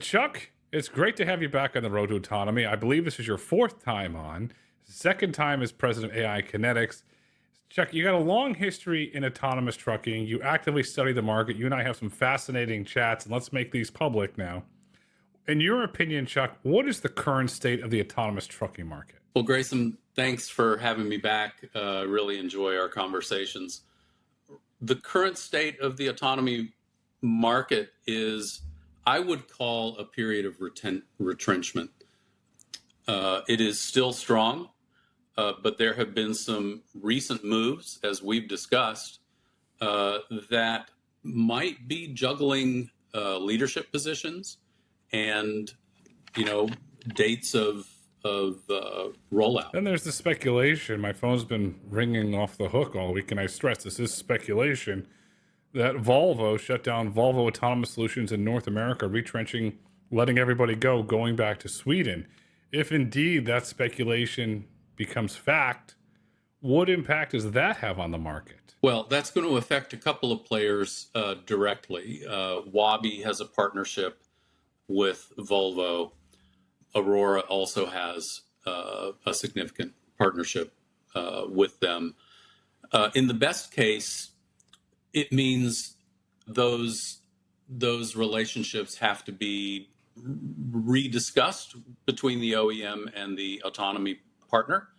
Chuck, it's great to have you back on the road to autonomy. I believe this is your fourth time on, second time as president of AI Kinetics. Chuck, you got a long history in autonomous trucking. You actively study the market. You and I have some fascinating chats, and let's make these public now. In your opinion, Chuck, what is the current state of the autonomous trucking market? Well, Grayson, thanks for having me back. Really enjoy our conversations. The current state of the autonomy market is, I would call, a period of retrenchment. It is still strong, but there have been some recent moves, as we've discussed, that might be juggling leadership positions and, dates of rollout. Then there's the speculation. My phone's been ringing off the hook all week, and I stress this is speculation that Volvo shut down Volvo Autonomous Solutions in North America, retrenching, letting everybody go, going back to Sweden. If indeed that speculation becomes fact, what impact does that have on the market? Well, that's going to affect a couple of players directly. Wabi has a partnership with Volvo. Aurora also has a significant partnership with them. In the best case, it means those relationships have to be rediscussed between the OEM and the autonomy partner.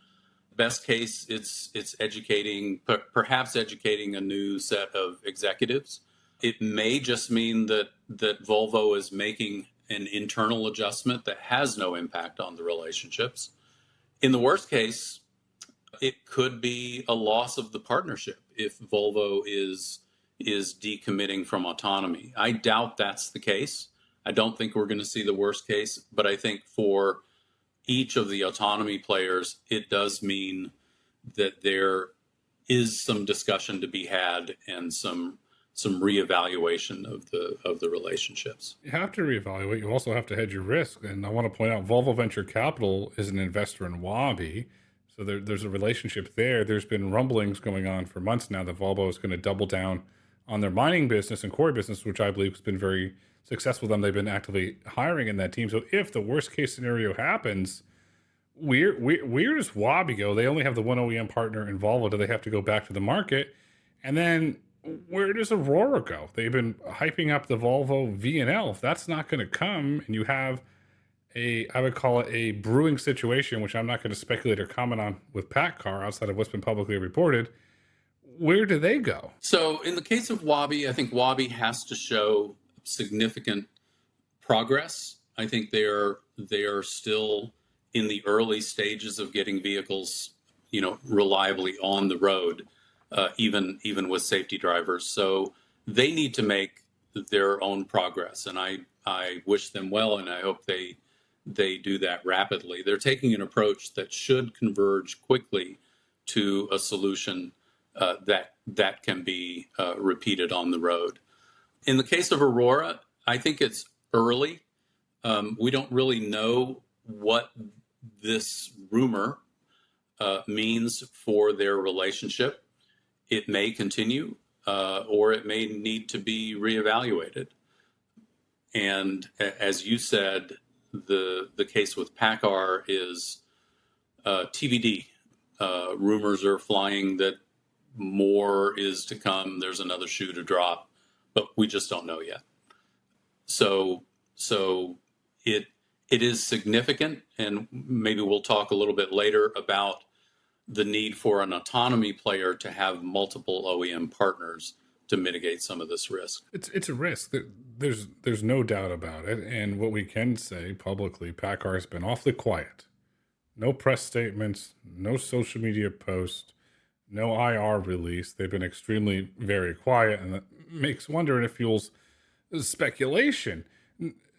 Best case, it's educating, perhaps educating a new set of executives. It may just mean that Volvo is making an internal adjustment that has no impact on the relationships. In the worst case, it could be a loss of the partnership if Volvo is decommitting from autonomy. I doubt that's the case. I don't think we're going to see the worst case, but I think for each of the autonomy players, it does mean that there is some discussion to be had and some reevaluation of the relationships. You have to reevaluate. You also have to hedge your risk. And I want to point out, Volvo Venture Capital is an investor in Wabi. So there's a relationship there. There's been rumblings going on for months now that Volvo is going to double down on their mining business and quarry business, which I believe has been very successful for them. They've been actively hiring in that team. So if the worst case scenario happens, where does Wabi go? They only have the one OEM partner in Volvo. Do they have to go back to the market? And then where does Aurora go? They've been hyping up the Volvo V&L. If that's not going to come, and you have I would call it a brewing situation, which I'm not going to speculate or comment on with PACCAR outside of what's been publicly reported, where do they go? So in the case of Wabi, I think Wabi has to show significant progress. I think they are still in the early stages of getting vehicles, reliably on the road. Even with safety drivers. So they need to make their own progress. And I wish them well, and I hope they do that rapidly. They're taking an approach that should converge quickly to a solution that can be repeated on the road. In the case of Aurora, I think it's early. We don't really know what this rumor means for their relationship. It may continue, or it may need to be reevaluated. And as you said, the case with PACCAR is TBD. Rumors are flying that more is to come. There's another shoe to drop, but we just don't know yet. So it is significant, and maybe we'll talk a little bit later about the need for an autonomy player to have multiple OEM partners to mitigate some of this risk. It's a risk. There's no doubt about it. And what we can say publicly, PACCAR has been awfully quiet. No press statements, no social media post, no IR release. They've been extremely very quiet, and that makes wonder and it fuels speculation.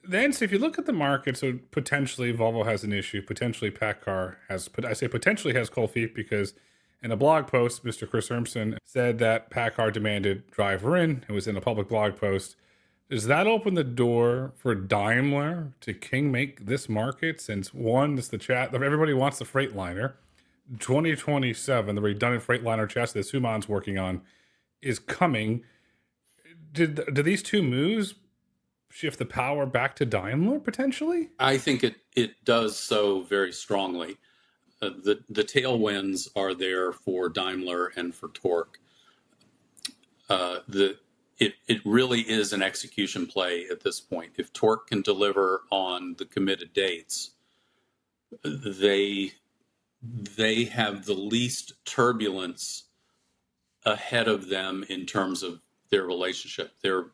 Then, so if you look at the market, so potentially Volvo has an issue, potentially PACCAR has, I say potentially has cold feet because in a blog post, Mr. Chris Urmson said that PACCAR demanded driver in. It was in a public blog post. Does that open the door for Daimler to make this market? Since one, it's the chat, everybody wants the Freightliner. 2027, the redundant Freightliner chassis that Suman's working on is coming. Do these two moves shift the power back to Daimler potentially? I think it does so very strongly. The tailwinds are there for Daimler and for Torque. It really is an execution play at this point. If Torque can deliver on the committed dates, they have the least turbulence ahead of them in terms of their relationship. Their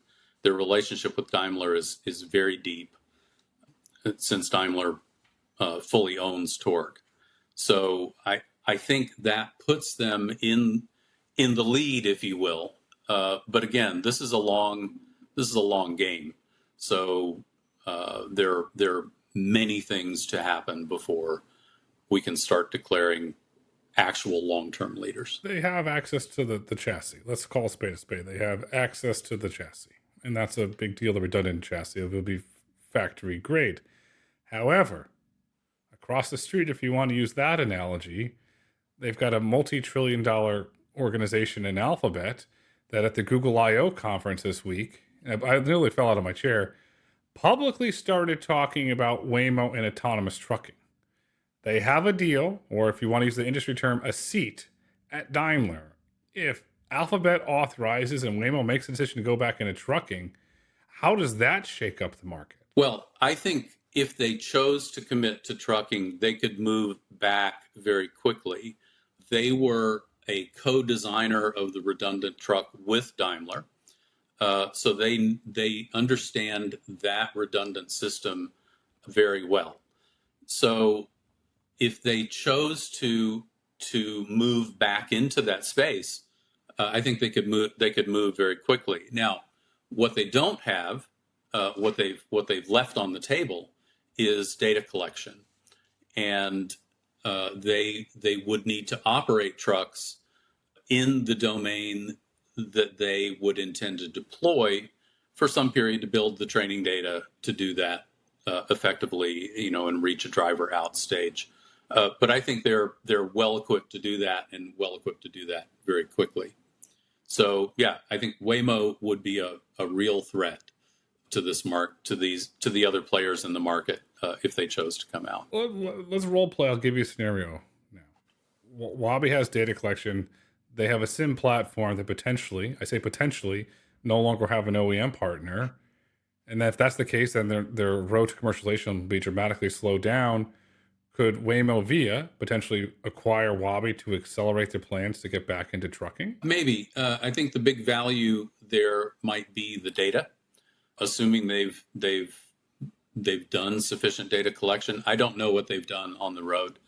relationship with Daimler is very deep since Daimler fully owns Torque. So I think that puts them in the lead, if you will. But again, this is a long game. So there are many things to happen before we can start declaring actual long-term leaders. They have access to the chassis. Let's call a spade a spade. They have access to the chassis. And that's a big deal, the redundant chassis. It will be factory grade. However, across the street, if you want to use that analogy, they've got a multi-trillion-dollar organization in Alphabet that at the Google I/O conference this week, I nearly fell out of my chair, publicly started talking about Waymo and autonomous trucking. They have a deal, or if you want to use the industry term, a seat at Daimler. If Alphabet authorizes and Waymo makes a decision to go back into trucking, how does that shake up the market? Well, I think if they chose to commit to trucking, they could move back very quickly. They were a co-designer of the redundant truck with Daimler. So they understand that redundant system very well. So if they chose to move back into that space, I think they could move very quickly. Now, what they don't have, what they've left on the table, is data collection, and they would need to operate trucks in the domain that they would intend to deploy for some period to build the training data to do that effectively, and reach a driver out stage. But I think they're well equipped to do that, and well equipped to do that very quickly. So yeah, I think Waymo would be a real threat to this to the other players in the market if they chose to come out. Let's role play. I'll give you a scenario now. Wabi has data collection. They have a sim platform that potentially, I say potentially, no longer have an OEM partner. And if that's the case, then their road to commercialization will be dramatically slowed down. Could Waymo Via potentially acquire Wabi to accelerate their plans to get back into trucking? Maybe. I think the big value there might be the data, assuming they've done sufficient data collection. I don't know what they've done on the road.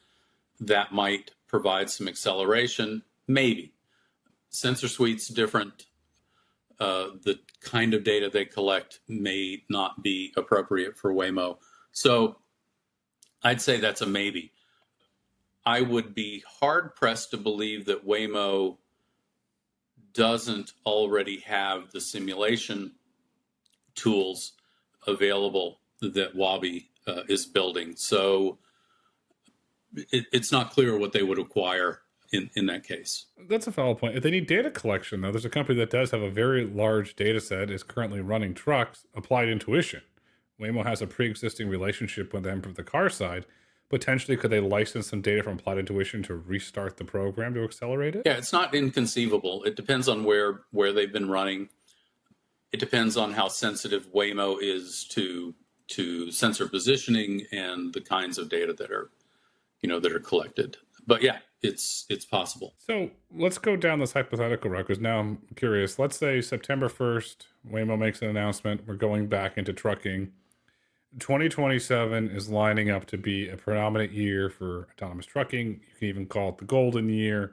That might provide some acceleration. Maybe. Sensor suite's different. The kind of data they collect may not be appropriate for Waymo. So I'd say that's a maybe. I would be hard-pressed to believe that Waymo doesn't already have the simulation tools available that Wabi is building. So it's not clear what they would acquire in that case. That's a valid point. If they need data collection, though, there's a company that does have a very large data set, is currently running trucks, Applied Intuition. Waymo has a pre-existing relationship with them from the car side. Potentially, could they license some data from Applied Intuition to restart the program to accelerate it? Yeah, it's not inconceivable. It depends on where they've been running. It depends on how sensitive Waymo is to sensor positioning and the kinds of data that are collected. But yeah, it's possible. So let's go down this hypothetical route, because now I'm curious. Let's say September 1st, Waymo makes an announcement. We're going back into trucking. 2027 is lining up to be a predominant year for autonomous trucking. You can even call it the golden year,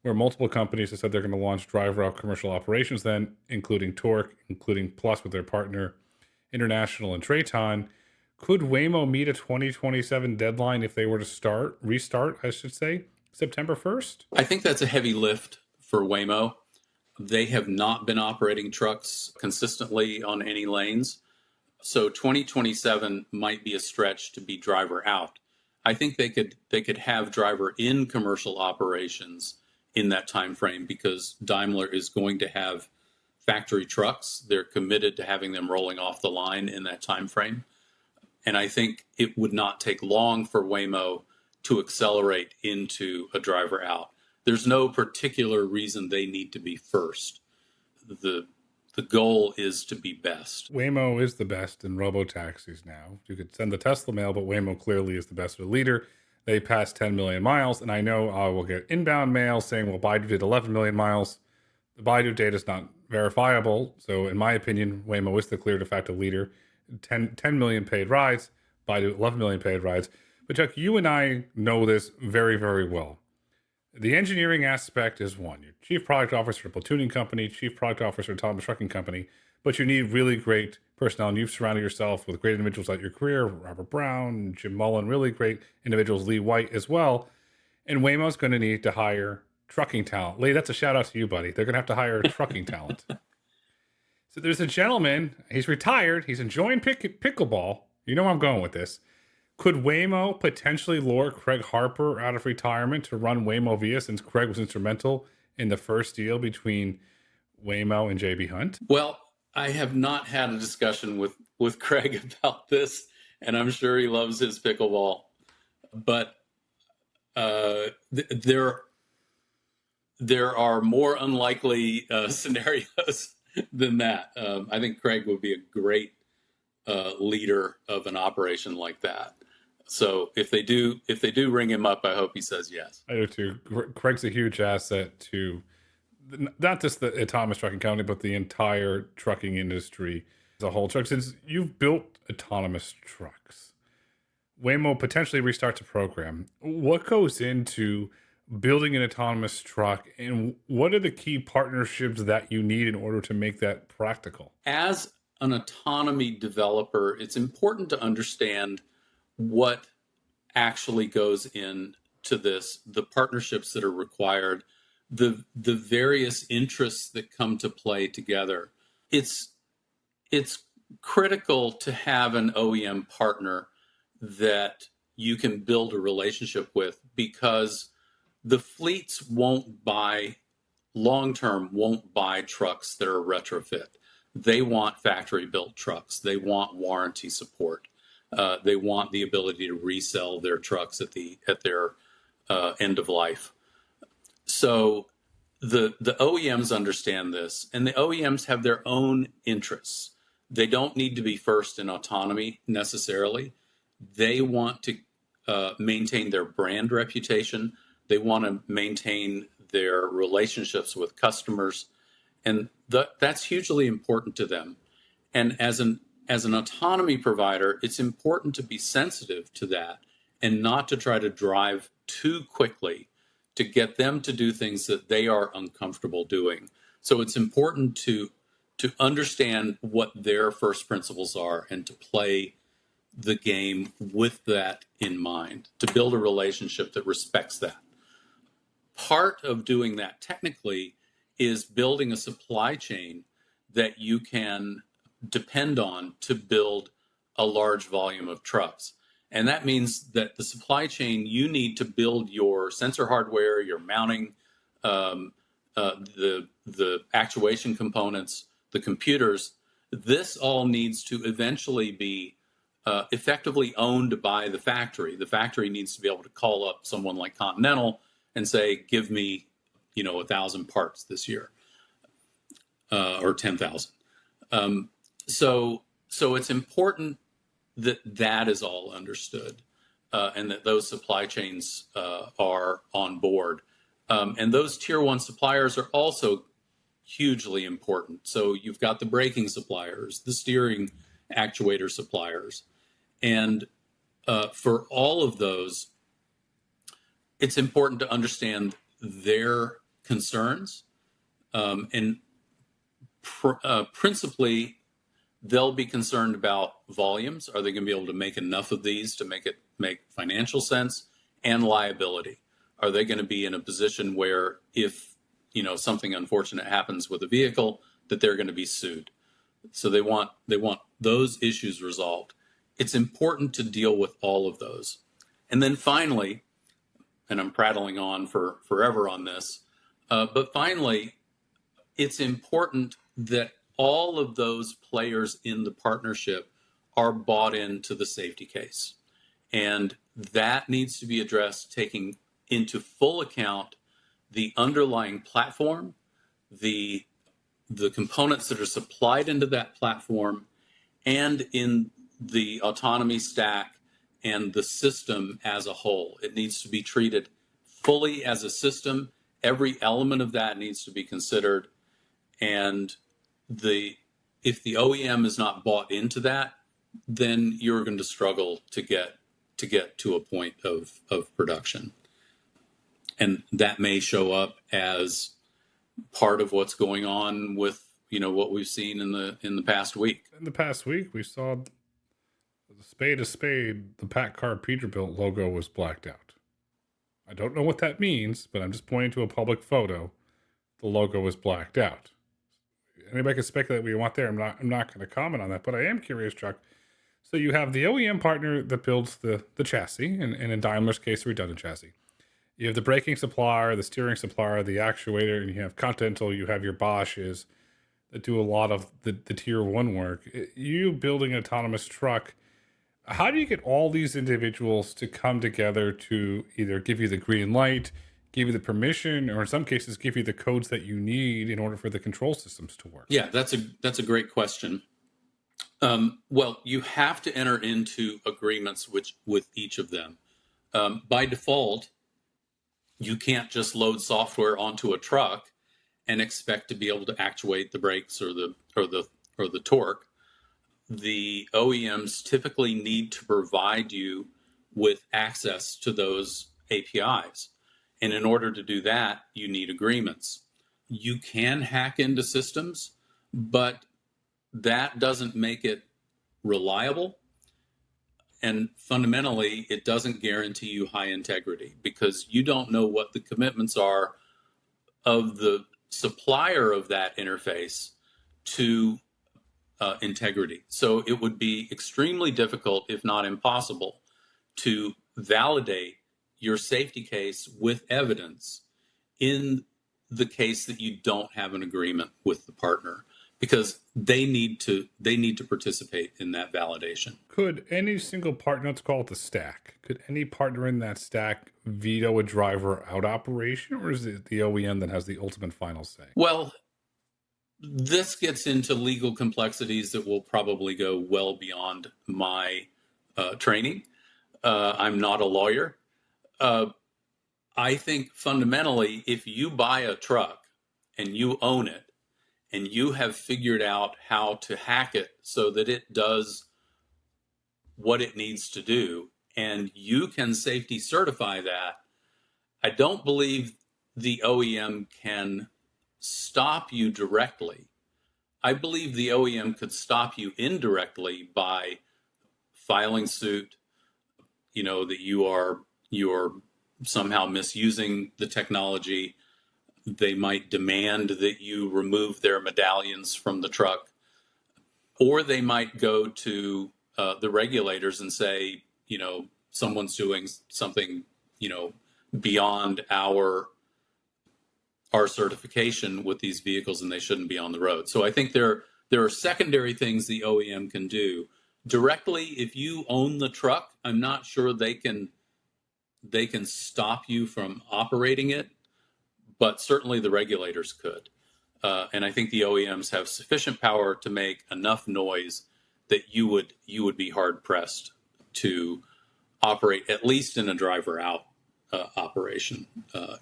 where multiple companies have said they're going to launch driver out commercial operations then, including Torque, including Plus with their partner International and Traton. Could Waymo meet a 2027 deadline if they were to restart, I should say, September 1st? I think that's a heavy lift for Waymo. They have not been operating trucks consistently on any lanes. So 2027 might be a stretch to be driver out. I think they could have driver in commercial operations in that time frame, because Daimler is going to have factory trucks. They're committed to having them rolling off the line in that time frame. And I think it would not take long for Waymo to accelerate into a driver out. There's no particular reason they need to be first. The goal is to be best. Waymo is the best in robo-taxis now. You could send the Tesla mail, but Waymo clearly is the best of the leader. They passed 10 million miles, and I know I will get inbound mail saying, well, Baidu did 11 million miles. The Baidu data is not verifiable, so in my opinion, Waymo is the clear de facto leader. 10 million paid rides, Baidu 11 million paid rides. But Chuck, you and I know this very, very well. The engineering aspect is one. You're chief product officer at a platooning company, chief product officer at autonomous trucking company, but you need really great personnel, and you've surrounded yourself with great individuals at your career, Robert Brown, Jim Mullen, really great individuals, Lee White as well. And Waymo's going to need to hire trucking talent. Lee, that's a shout out to you, buddy. They're going to have to hire trucking talent. So there's a gentleman, he's retired, he's enjoying pickleball. You know where I'm going with this. Could Waymo potentially lure Craig Harper out of retirement to run Waymo Via, since Craig was instrumental in the first deal between Waymo and JB Hunt? Well, I have not had a discussion with Craig about this, and I'm sure he loves his pickleball. But there are more unlikely scenarios than that. I think Craig would be a great leader of an operation like that. So if they do ring him up, I hope he says yes. I do too. Craig's a huge asset to not just the autonomous trucking company, but the entire trucking industry as a whole. Chuck, since you've built autonomous trucks, Waymo potentially restarts a program. What goes into building an autonomous truck, and what are the key partnerships that you need in order to make that practical? As an autonomy developer, it's important to understand what actually goes into this, the partnerships that are required, the various interests that come to play together. It's critical to have an OEM partner that you can build a relationship with, because the fleets long-term won't buy trucks that are retrofit. They want factory-built trucks. They want warranty support. They want the ability to resell their trucks at their end of life. So the OEMs understand this, and the OEMs have their own interests. They don't need to be first in autonomy necessarily. They want to maintain their brand reputation. They want to maintain their relationships with customers, and that's hugely important to them. And as an autonomy provider, it's important to be sensitive to that and not to try to drive too quickly to get them to do things that they are uncomfortable doing. So it's important to understand what their first principles are and to play the game with that in mind, to build a relationship that respects that. Part of doing that technically is building a supply chain that you can depend on to build a large volume of trucks. And that means that the supply chain, you need to build your sensor hardware, your mounting, the actuation components, the computers. This all needs to eventually be effectively owned by the factory. The factory needs to be able to call up someone like Continental and say, give me, 1,000 parts this year, or 10,000. So it's important that is all understood, and that those supply chains are on board. And those tier one suppliers are also hugely important. So you've got the braking suppliers, the steering actuator suppliers. And for all of those, it's important to understand their concerns. And principally, they'll be concerned about volumes. Are they going to be able to make enough of these to make financial sense? And liability. Are they going to be in a position where if something unfortunate happens with a vehicle, that they're going to be sued? So they want those issues resolved. It's important to deal with all of those. And then finally, and I'm prattling on forever on this, but finally, it's important that all of those players in the partnership are bought into the safety case. And that needs to be addressed, taking into full account the underlying platform, the components that are supplied into that platform, and in the autonomy stack and the system as a whole. It needs to be treated fully as a system. Every element of that needs to be considered. And if the OEM is not bought into that, then you're going to struggle to get to a point of production. And that may show up as part of what's going on with what we've seen in the past week. In the past week, we saw spade to spade, the PACCAR Peterbilt logo was blacked out. I don't know what that means, but I'm just pointing to a public photo. The logo was blacked out. Anybody can speculate what you want there. I'm not going to comment on that, but I am curious, Chuck. So you have the OEM partner that builds the chassis, and in Daimler's case, the redundant chassis. You have the braking supplier, the steering supplier, the actuator, and you have Continental, you have your Bosches that do a lot of the tier one work. You building an autonomous truck, how do you get all these individuals to come together to either give you the green light, give you the permission, or in some cases give you the codes that you need in order for the control systems to work? Yeah, that's a great question. Well, you have to enter into agreements with each of them. By default, you can't just load software onto a truck and expect to be able to actuate the brakes or the torque. The OEMs typically need to provide you with access to those APIs. And in order to do that, you need agreements. You can hack into systems, but that doesn't make it reliable. And fundamentally, it doesn't guarantee you high integrity because you don't know what the commitments are of the supplier of that interface to integrity. So it would be extremely difficult, if not impossible, to validate your safety case with evidence in the case that you don't have an agreement with the partner, because they need to participate in that validation. Could any single partner, let's call it the stack, could any partner in that stack veto a driver out operation, or is it the OEM that has the ultimate final say? Well, this gets into legal complexities that will probably go well beyond my training. I'm not a lawyer. I think fundamentally, if you buy a truck and you own it, and you have figured out how to hack it so that it does what it needs to do, and you can safety certify that, I don't believe the OEM can stop you directly. I believe the OEM could stop you indirectly by filing suit, that you're somehow misusing the technology. They might demand that you remove their medallions from the truck, or they might go to the regulators and say, someone's doing something, beyond our certification with these vehicles, and they shouldn't be on the road. So I think there are secondary things the OEM can do directly. If you own the truck, I'm not sure they can stop you from operating it. But certainly the regulators could. And I think the OEMs have sufficient power to make enough noise that you would be hard pressed to operate, at least in a driver out operation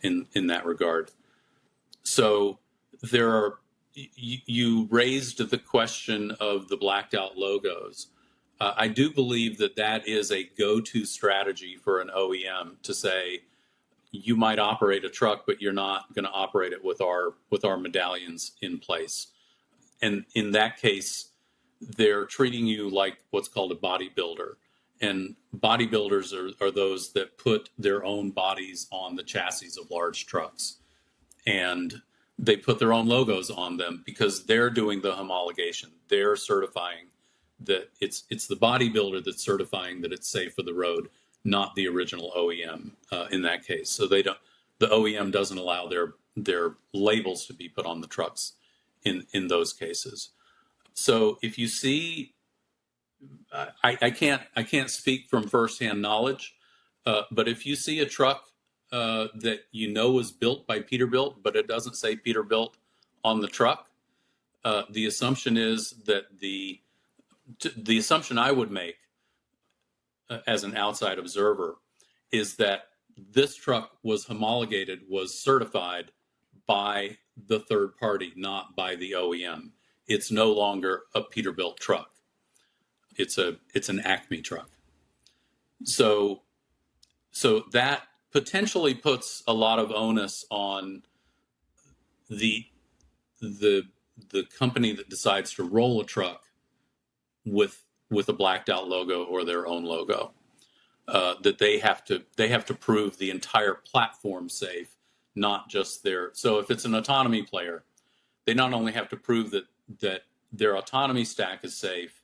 in that regard. So you raised the question of the blacked out logos. I do believe that is a go-to strategy for an OEM to say, you might operate a truck, but you're not going to operate it with our medallions in place. And in that case, they're treating you like what's called a bodybuilder. And bodybuilders are those that put their own bodies on the chassis of large trucks. And they put their own logos on them because they're doing the homologation. They're certifying that it's the bodybuilder that's certifying that it's safe for the road, not the original OEM in that case. So the OEM doesn't allow their labels to be put on the trucks in those cases. So if you see, I can't speak from firsthand knowledge, but if you see a truck that you know was built by Peterbilt, but it doesn't say Peterbilt on the truck, the assumption is that the assumption I would make as an outside observer is that this truck was homologated, was certified by the third party, not by the OEM. It's no longer a Peterbilt truck. It's an Acme truck. So that potentially puts a lot of onus on the company that decides to roll a truck with a blacked out logo or their own logo, that they have to prove the entire platform safe, not just their. So if it's an autonomy player, they not only have to prove that their autonomy stack is safe,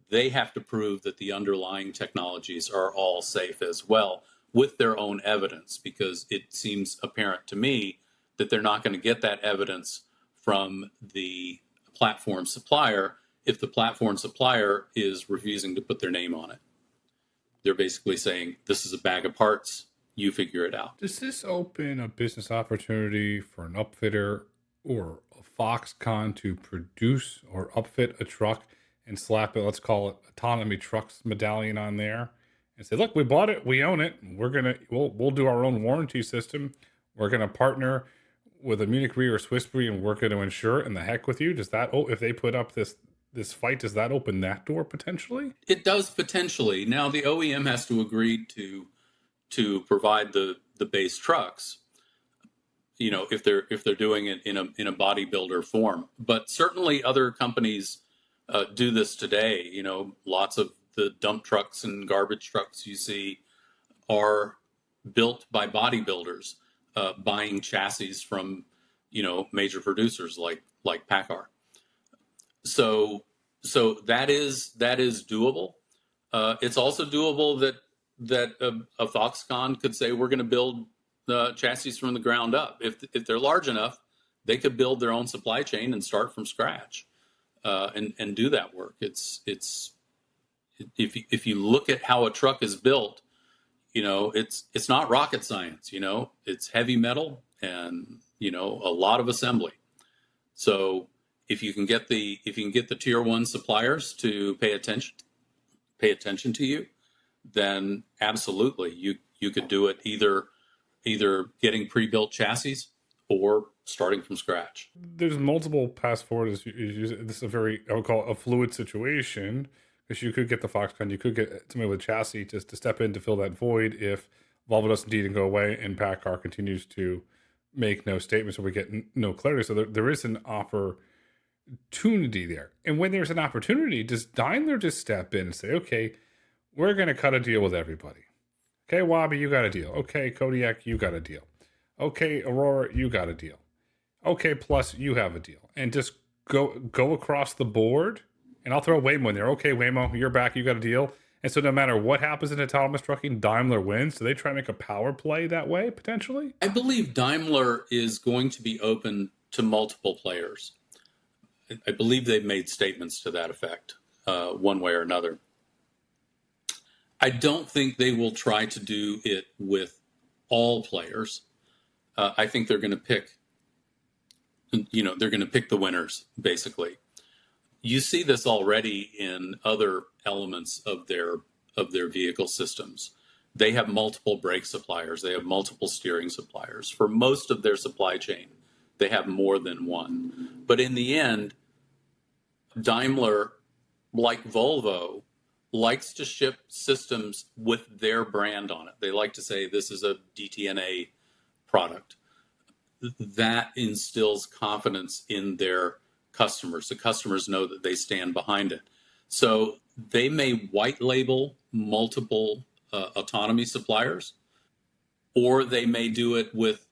they have to prove that the underlying technologies are all safe as well with their own evidence, because it seems apparent to me that they're not going to get that evidence from the platform supplier if the platform supplier is refusing to put their name on it. They're basically saying, this is a bag of parts, you figure it out. Does this open a business opportunity for an upfitter or a Foxconn to produce or upfit a truck and slap it, let's call it Autonomy Trucks medallion on there, and say, look, we bought it, we own it, we'll do our own warranty system, we're gonna partner with a Munich Re or Swiss Re, and we're going to insure it, and the heck with you? Does that, if they put up this fight, does that open that door potentially? It does potentially. Now the OEM has to agree to provide the base trucks, if they're doing it in a bodybuilder form. But certainly other companies do this today. Lots of the dump trucks and garbage trucks you see are built by bodybuilders, buying chassis from major producers like PACCAR. So that is doable. It's also doable that a Foxconn could say, we're going to build chassis from the ground up. If they're large enough, they could build their own supply chain and start from scratch, and do that work. It's if you look at how a truck is built, it's not rocket science. It's heavy metal and a lot of assembly. So if you can get the tier one suppliers to pay attention to you, then absolutely you could do it either getting pre-built chassis or starting from scratch. There's multiple paths forward. This is a very, I would call it a fluid situation, because you could get the Foxconn, you could get somebody with chassis to step in to fill that void if Volvo doesn't indeed go away and PACCAR continues to make no statements, or we get no clarity. So there is an opportunity there. And when there's an opportunity, does Daimler just step in and say, okay, we're going to cut a deal with everybody? Okay, Wabi, you got a deal. Okay, Kodiak, you got a deal. Okay, Aurora, you got a deal. Okay, Plus, you have a deal. And just go across the board, and I'll throw Waymo in there. Okay, Waymo, you're back, you got a deal. And so no matter what happens in autonomous trucking, Daimler wins. So they try to make a power play that way, potentially? I believe Daimler is going to be open to multiple players. I believe they've made statements to that effect, one way or another. I don't think they will try to do it with all players. I think they're going to pick, the winners, basically. You see this already in other elements of their vehicle systems. They have multiple brake suppliers. They have multiple steering suppliers. For most of their supply chain, they have more than one. But in the end, Daimler, like Volvo, likes to ship systems with their brand on it. They like to say this is a DTNA product. That instills confidence in their customers. The customers know that they stand behind it. So they may white label multiple autonomy suppliers, or they may do it with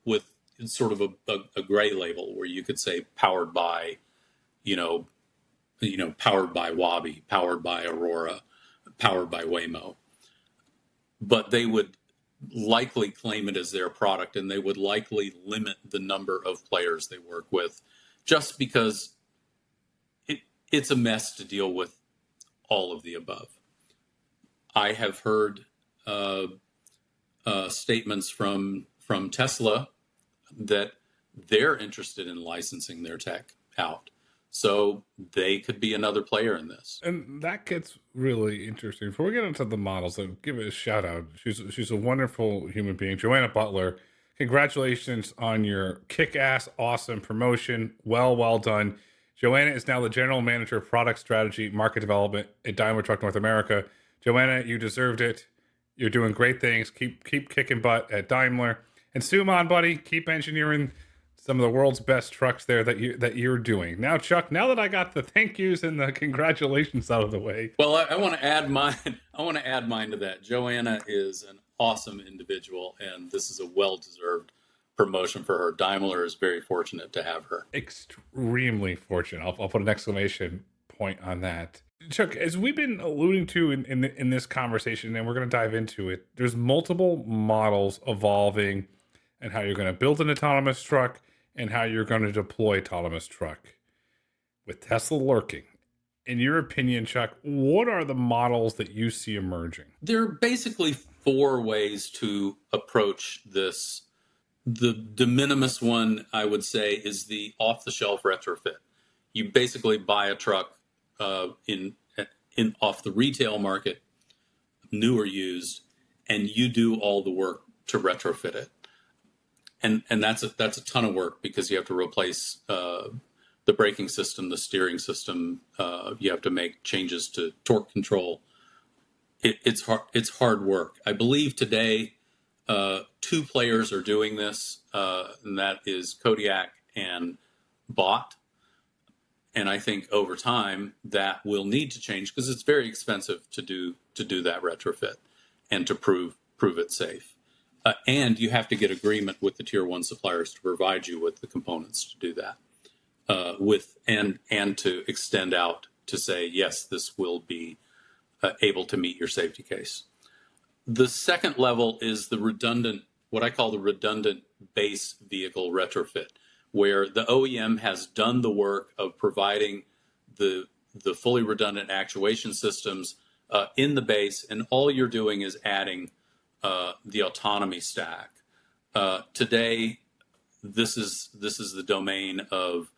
sort of a gray label where you could say powered by, powered by Wabi, powered by Aurora, powered by Waymo. But they would likely claim it as their product, and they would likely limit the number of players they work with, just because it's a mess to deal with all of the above. I have heard statements from Tesla that they're interested in licensing their tech out. So they could be another player in this. And that gets really interesting. Before we get into the models, I'll give it a shout out. She's a wonderful human being. Joanna Butler, congratulations on your kick-ass awesome promotion. Well done. Joanna is now the general manager of product strategy, market development at Daimler Truck North America. Joanna, you deserved it. You're doing great things. Keep kicking butt at Daimler. And Suman, buddy, keep engineering some of the world's best trucks there that you're doing. Now, Chuck, now that I got the thank yous and the congratulations out of the way. Well, I want to add mine. I want to add mine to that. Joanna is an awesome individual, and this is a well-deserved promotion for her. Daimler is very fortunate to have her. Extremely fortunate. I'll put an exclamation point on that. Chuck, as we've been alluding to in this conversation, and we're going to dive into it, there's multiple models evolving and how you're going to build an autonomous truck and how you're going to deploy autonomous truck. With Tesla lurking, in your opinion, Chuck, what are the models that you see emerging? There are basically four ways to approach this. The de minimis one, I would say, is the off-the-shelf retrofit. You basically buy a truck in off the retail market, new or used, and you do all the work to retrofit it. And that's a ton of work because you have to replace the braking system, the steering system. You have to make changes to torque control. It's hard work. I believe today two players are doing this, and that is Kodiak and Bot. And I think over time that will need to change because it's very expensive to do that retrofit and to prove it safe. And you have to get agreement with the tier one suppliers to provide you with the components to do that. And to extend out to say, yes, this will be able to meet your safety case. The second level is the redundant, what I call the redundant base vehicle retrofit, where the OEM has done the work of providing the fully redundant actuation systems in the base, and all you're doing is adding the autonomy stack. Today, this is the domain of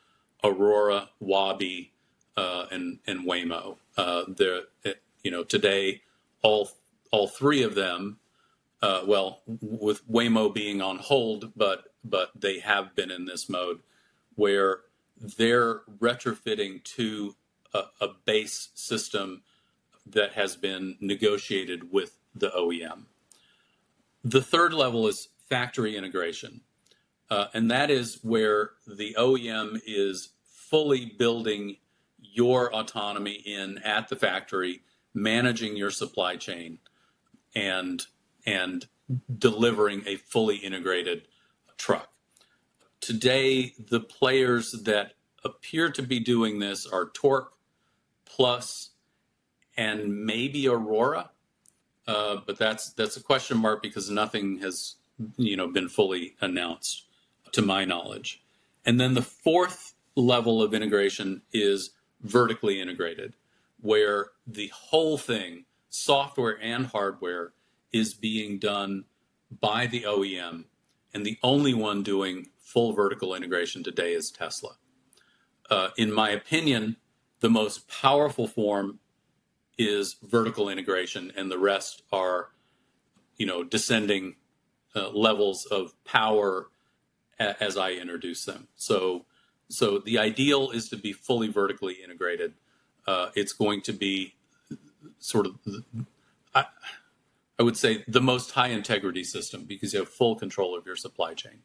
Aurora, Wabi, and Waymo. Today, all three of them, with Waymo being on hold, but they have been in this mode where they're retrofitting to a base system that has been negotiated with the OEM. The third level is factory integration. And that is where the OEM is fully building your autonomy in at the factory, managing your supply chain, and delivering a fully integrated truck. Today, the players that appear to be doing this are Torque, Plus, and maybe Aurora. But that's a question mark because nothing has been fully announced to my knowledge. And then the fourth level of integration is vertically integrated, where the whole thing, software and hardware, is being done by the OEM, and the only one doing full vertical integration today is Tesla. In my opinion, the most powerful form is vertical integration, and the rest are, descending levels of power as I introduce them. So the ideal is to be fully vertically integrated. It's going to be sort of, I would say, the most high integrity system because you have full control of your supply chain.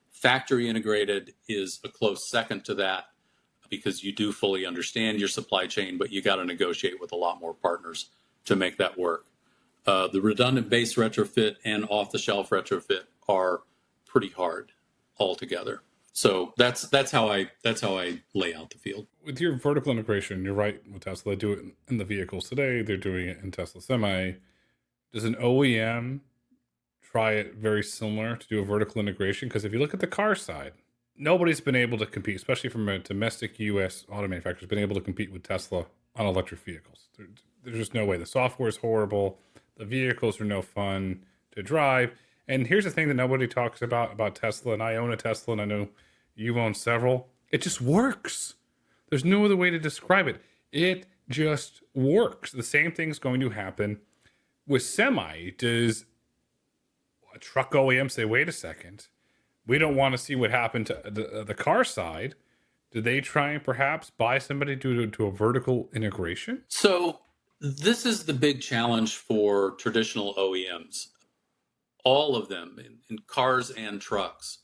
Factory integrated is a close second to that because you do fully understand your supply chain, but you got to negotiate with a lot more partners to make that work. The redundant base retrofit and off-the-shelf retrofit are pretty hard altogether. So that's how I lay out the field. With your vertical integration, you're right with Tesla. They do it in the vehicles today. They're doing it in Tesla Semi. Does an OEM try it very similar to do a vertical integration? Because if you look at the car side, nobody's been able to compete, especially from a domestic U.S. auto manufacturer, been able to compete with Tesla on electric vehicles. There's just no way. The software is horrible. The vehicles are no fun to drive. And here's the thing that nobody talks about Tesla, and I own a Tesla, and I know you own several. It just works. There's no other way to describe it. It just works. The same thing's going to happen with semi. Does a truck OEM say, wait a second, we don't want to see what happened to the car side? Do they try and perhaps buy somebody to a vertical integration? So this is the big challenge for traditional OEMs, all of them in cars and trucks.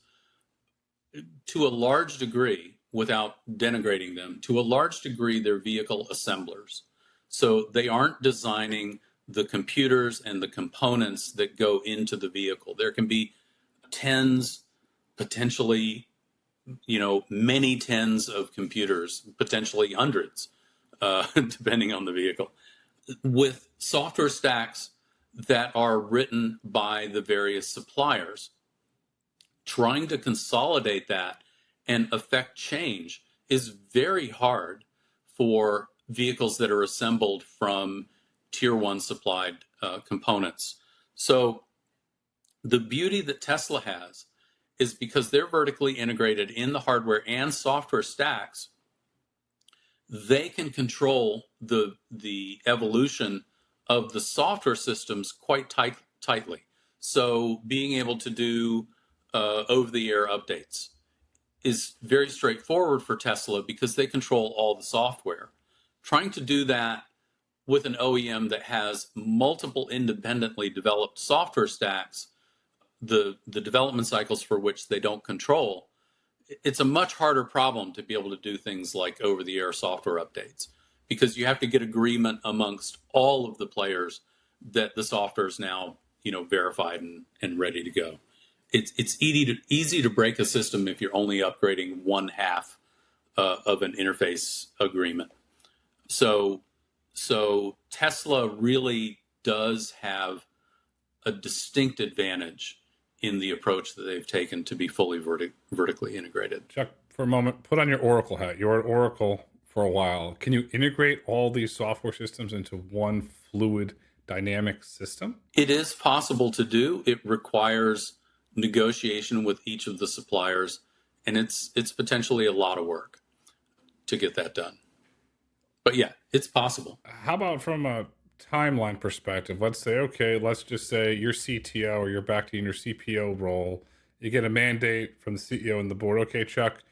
To a large degree, without denigrating them, to a large degree, they're vehicle assemblers. So they aren't designing the computers and the components that go into the vehicle. There can be tens, potentially, many tens of computers, potentially hundreds, depending on the vehicle, with software stacks that are written by the various suppliers. Trying to consolidate that and affect change is very hard for vehicles that are assembled from tier one supplied components. So the beauty that Tesla has is because they're vertically integrated in the hardware and software stacks, they can control the evolution of the software systems quite tightly. So being able to do over-the-air updates is very straightforward for Tesla because they control all the software. Trying to do that with an OEM that has multiple independently developed software stacks, the development cycles for which they don't control, it's a much harder problem to be able to do things like over-the-air software updates because you have to get agreement amongst all of the players that the software is now verified and ready to go. It's easy to break a system if you're only upgrading one half of an interface agreement. So Tesla really does have a distinct advantage in the approach that they've taken to be fully vertically integrated. Chuck, for a moment, put on your Oracle hat. You were at Oracle for a while. Can you integrate all these software systems into one fluid, dynamic system? It is possible to do. It requires negotiation with each of the suppliers, and it's potentially a lot of work to get that done. But yeah, it's possible. How about from a timeline perspective? Let's just say you're CTO or you're back in your CPO role. You get a mandate from the CEO and the board. Okay, Chuck,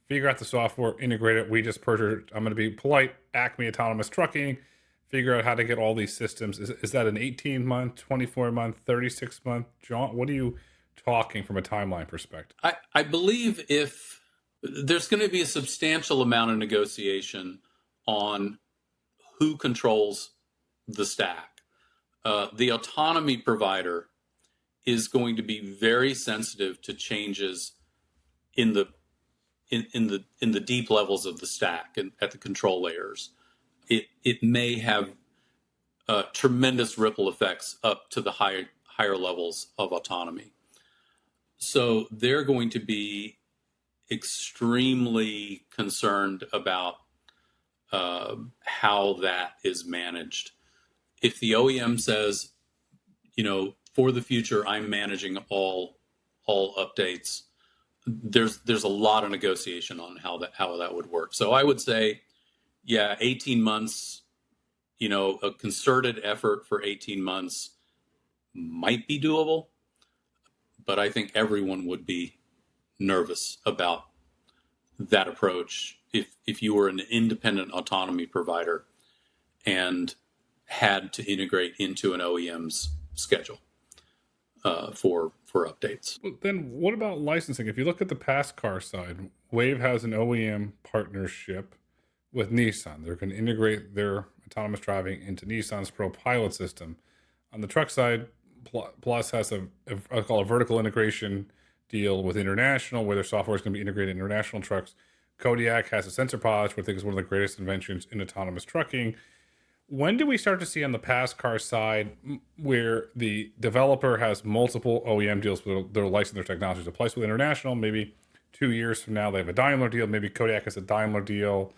figure out the software, integrate it. We just purchased, I'm going to be polite, Acme Autonomous Trucking, figure out how to get all these systems. Is that an 18-month, 24-month, 36-month? John, what are you talking from a timeline perspective? I believe if there's going to be a substantial amount of negotiation on who controls the stack. The autonomy provider is going to be very sensitive to changes in the deep levels of the stack and at the control layers. It may have tremendous ripple effects up to the higher levels of autonomy. So they're going to be extremely concerned about how that is managed. If the OEM says, for the future, I'm managing all updates, there's a lot of negotiation on how that would work. So I would say, 18 months, a concerted effort for 18 months might be doable, but I think everyone would be nervous about that approach if you were an independent autonomy provider and had to integrate into an OEM's schedule for updates. Well, then what about licensing? If you look at the PACCAR side, Wave has an OEM partnership with Nissan. They're going to integrate their autonomous driving into Nissan's Pro Pilot system. On the truck side, Plus has I call a vertical integration deal with International, where their software is going to be integrated in international trucks. Kodiak has a sensor pod, which I think is one of the greatest inventions in autonomous trucking. When do we start to see on the PACCAR side where the developer has multiple OEM deals where they'll license their technologies? A place with International, maybe 2 years from now, they have a Daimler deal. Maybe Kodiak has a Daimler deal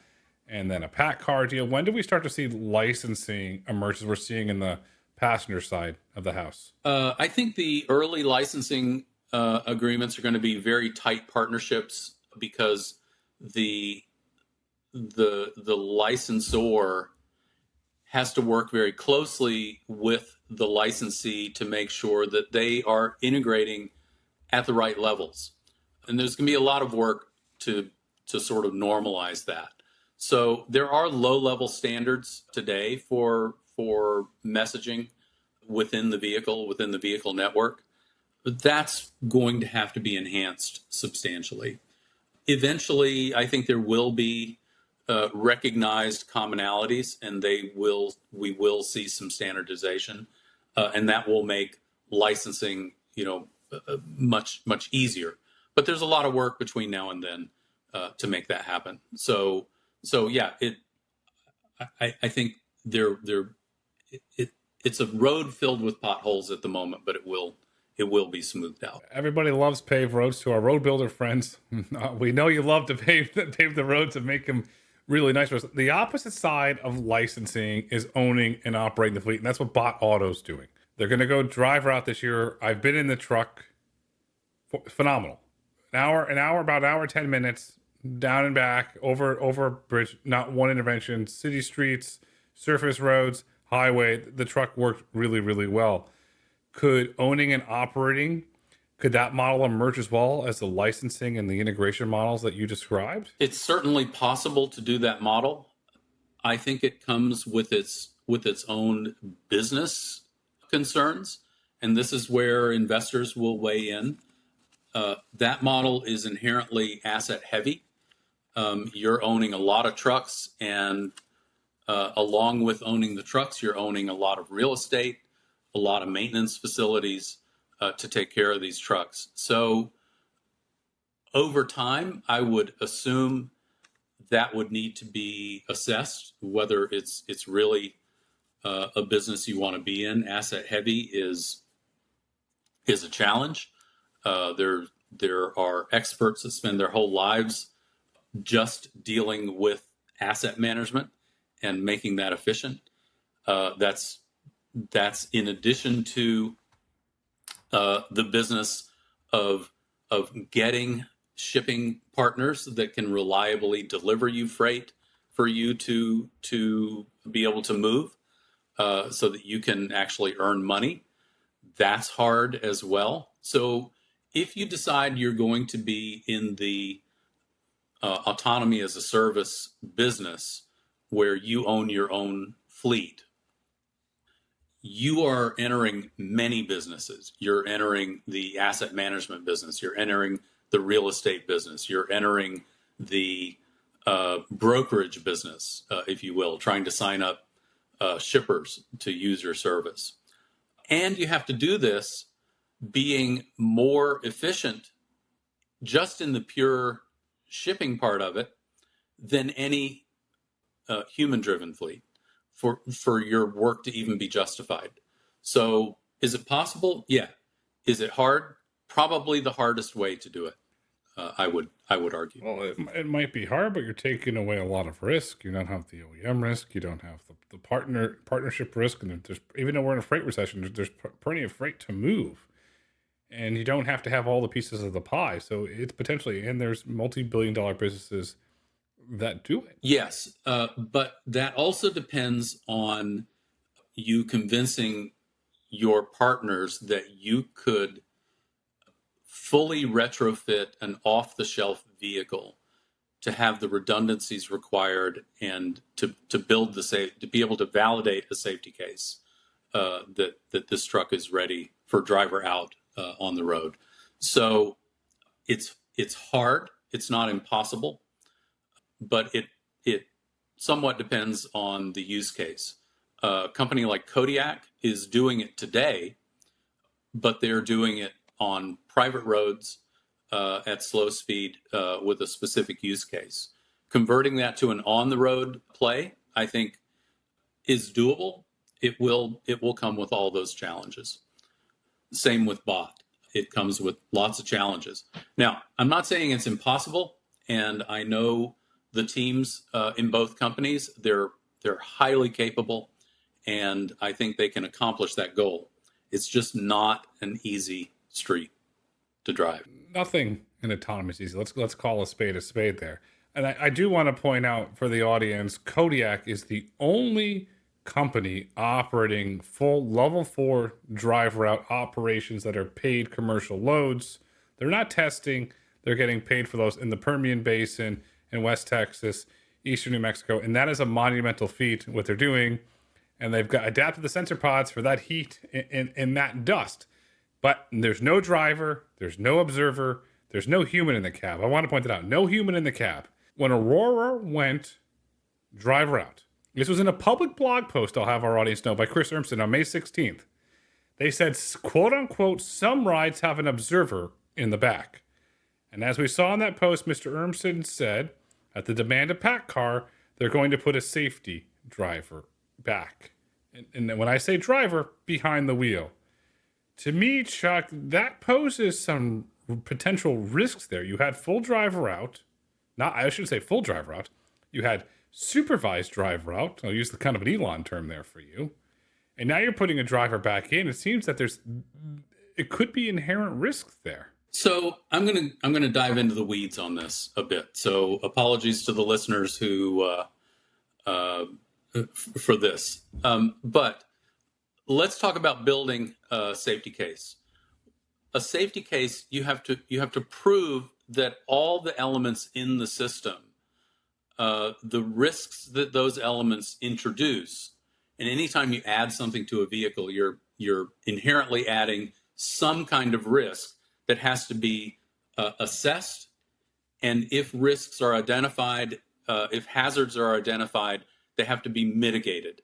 and then a PACCAR deal. When do we start to see licensing emerge as we're seeing in the passenger side of the house? I think the early licensing agreements are going to be very tight partnerships because the licensor has to work very closely with the licensee to make sure that they are integrating at the right levels. And there's going to be a lot of work to sort of normalize that. So there are low-level standards today for messaging within the vehicle network. But that's going to have to be enhanced substantially. Eventually, I think there will be recognized commonalities, and we will see some standardization, and that will make licensing, much easier. But there's a lot of work between now and then to make that happen. So yeah, I think it's a road filled with potholes at the moment, but it will be smoothed out. Everybody loves paved roads. To our road builder friends, we know you love to pave the roads and make them really nice for us. The opposite side of licensing is owning and operating the fleet, and that's what Bot Auto's doing. They're going to go drive route this year. I've been in the truck. Phenomenal. About an hour, 10 minutes, down and back, over a bridge, not one intervention, city streets, surface roads, highway. The truck worked really, really well. Could owning and operating, could that model emerge as well as the licensing and the integration models that you described? It's certainly possible to do that model. I think it comes with its own business concerns, and this is where investors will weigh in. That model is inherently asset heavy. You're owning a lot of trucks, and along with owning the trucks, you're owning a lot of real estate, a lot of maintenance facilities to take care of these trucks. So over time, I would assume that would need to be assessed, whether it's really a business you want to be in. Asset heavy is a challenge. There are experts that spend their whole lives just dealing with asset management and making that efficient. That's in addition to the business of getting shipping partners that can reliably deliver you freight for you to be able to move, so that you can actually earn money. That's hard as well. So if you decide you're going to be in the autonomy as a service business where you own your own fleet, you are entering many businesses. You're entering the asset management business. You're entering the real estate business. You're entering the brokerage business, if you will, trying to sign up shippers to use your service. And you have to do this being more efficient just in the pure shipping part of it than any human-driven fleet for your work to even be justified. So is it possible? Yeah. Is it hard? Probably the hardest way to do it, I would argue. Well, it might be hard, but you're taking away a lot of risk. You don't have the OEM risk. You don't have the partnership risk. And there's, even though we're in a freight recession, there's plenty of freight to move. And you don't have to have all the pieces of the pie. So it's potentially, and there's multi-billion-dollar businesses that do it. Yes, but that also depends on you convincing your partners that you could fully retrofit an off-the-shelf vehicle to have the redundancies required and to build to be able to validate a safety case that this truck is ready for driver out on the road. So it's hard. It's not impossible, but it somewhat depends on the use case. A company like Kodiak is doing it today, but they're doing it on private roads at slow speed with a specific use case. Converting that to an on-the-road play, I think, is doable. It will come with all those challenges. Same with Bot. it comes with lots of challenges. Now, I'm not saying it's impossible, and I know the teams in both companies, they're highly capable, and I think they can accomplish that goal. It's just not an easy street to drive. Nothing in autonomy is easy. Let's call a spade there. And I do want to point out for the audience, Kodiak is the only company operating full level 4 drive route operations that are paid commercial loads. They're not testing. They're getting paid for those in the Permian Basin, in West Texas, Eastern New Mexico. And that is a monumental feat, what they're doing. And they've got adapted the sensor pods for that heat and that dust. But there's no driver, there's no observer, there's no human in the cab. I want to point that out. No human in the cab. When Aurora went drive route, this was in a public blog post, I'll have our audience know, by Chris Urmson on May 16th. They said, quote unquote, some rides have an observer in the back. And as we saw in that post, Mr. Urmson said, at the demand of PACCAR, they're going to put a safety driver back. And when I say driver, behind the wheel. To me, Chuck, that poses some potential risks there. You had full driver out. I shouldn't say full driver out. You had supervised driver out. I'll use the kind of an Elon term there for you. And now you're putting a driver back in. It seems that it could be inherent risks there. So I'm gonna dive into the weeds on this a bit. So apologies to the listeners who for this, but let's talk about building a safety case. A safety case, you have to prove that all the elements in the system, the risks that those elements introduce, and anytime you add something to a vehicle, you're inherently adding some kind of risk that has to be assessed. And if risks are identified, if hazards are identified, they have to be mitigated.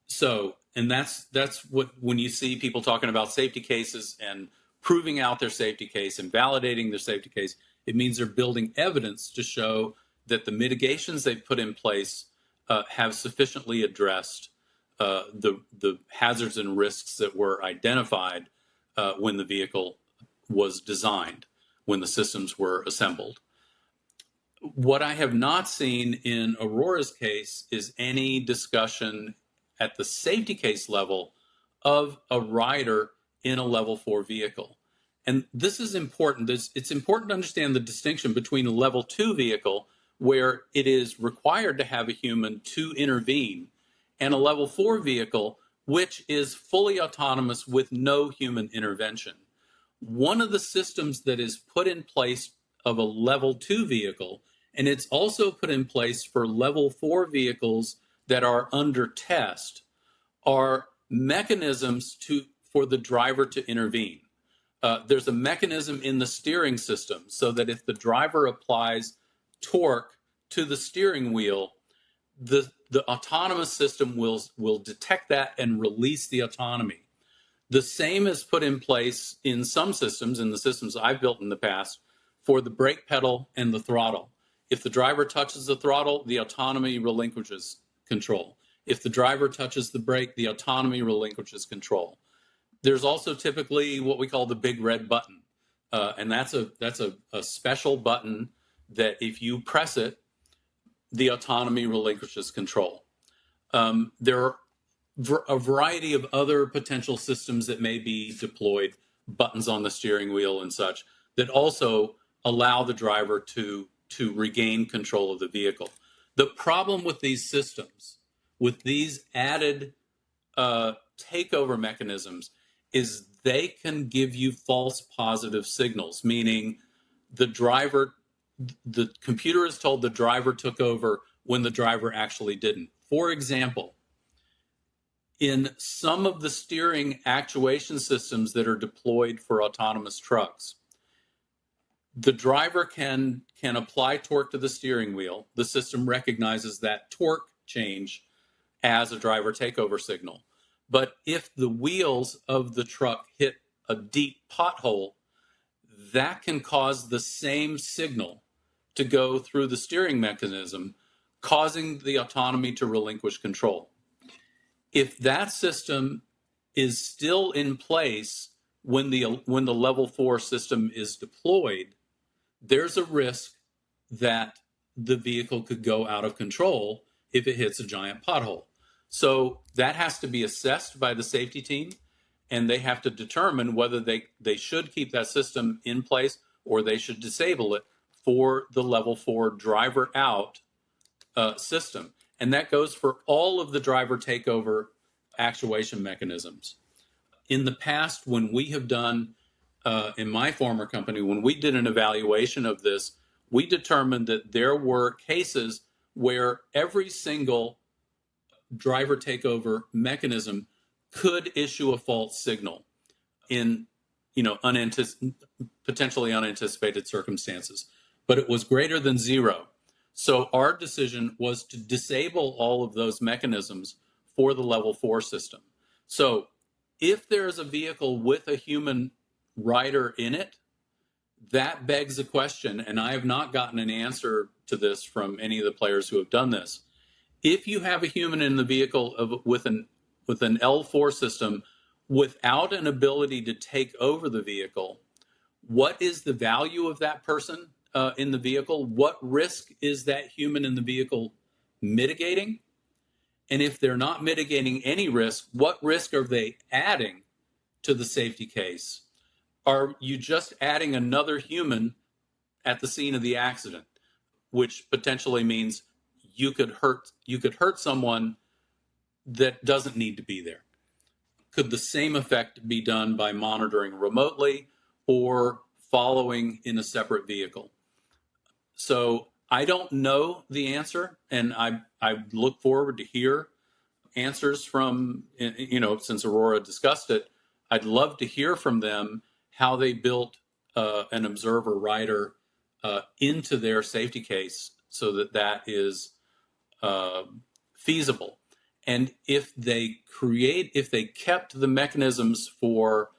So, and that's what, when you see people talking about safety cases and proving out their safety case and validating their safety case, it means they're building evidence to show that the mitigations they've put in place have sufficiently addressed the hazards and risks that were identified when the vehicle was designed, when the systems were assembled. What I have not seen in Aurora's case is any discussion at the safety case level of a rider in a level 4 vehicle. And this is important. It's important to understand the distinction between a level 2 vehicle, where it is required to have a human to intervene, and a level 4 vehicle, which is fully autonomous with no human intervention. One of the systems that is put in place of a level 2 vehicle, and it's also put in place for level 4 vehicles that are under test, are mechanisms for the driver to intervene. There's a mechanism in the steering system so that if the driver applies torque to the steering wheel, the autonomous system will detect that and release the autonomy. The same is put in place in some systems, in the systems I've built in the past, for the brake pedal and the throttle. If the driver touches the throttle, the autonomy relinquishes control. If the driver touches the brake, the autonomy relinquishes control. There's also typically what we call the big red button. And that's a special button that if you press it, the autonomy relinquishes control. There are a variety of other potential systems that may be deployed, buttons on the steering wheel and such, that also allow the driver to regain control of the vehicle. The problem with these systems, with these added takeover mechanisms, is they can give you false positive signals, meaning the computer is told the driver took over when the driver actually didn't. For example, in some of the steering actuation systems that are deployed for autonomous trucks, the driver can apply torque to the steering wheel. The system recognizes that torque change as a driver takeover signal. But if the wheels of the truck hit a deep pothole, that can cause the same signal to go through the steering mechanism, causing the autonomy to relinquish control. If that system is still in place when the level 4 system is deployed, there's a risk that the vehicle could go out of control if it hits a giant pothole. So that has to be assessed by the safety team, and they have to determine whether they should keep that system in place or they should disable it for the level 4 driver out system. And that goes for all of the driver takeover actuation mechanisms. In the past, when we have done, in my former company, when we did an evaluation of this, we determined that there were cases where every single driver takeover mechanism could issue a false signal in, potentially unanticipated circumstances, but it was greater than zero. So our decision was to disable all of those mechanisms for the level 4 system. So if there is a vehicle with a human rider in it, that begs a question, and I have not gotten an answer to this from any of the players who have done this. If you have a human in the vehicle with an L4 system without an ability to take over the vehicle, what is the value of that person in the vehicle? What risk is that human in the vehicle mitigating? And if they're not mitigating any risk, what risk are they adding to the safety case? Are you just adding another human at the scene of the accident, which potentially means you could hurt someone that doesn't need to be there? Could the same effect be done by monitoring remotely or following in a separate vehicle? So I don't know the answer, and I look forward to hear answers from, since Aurora discussed it, I'd love to hear from them how they built an observer rider into their safety case so that is feasible. And if they kept the mechanisms for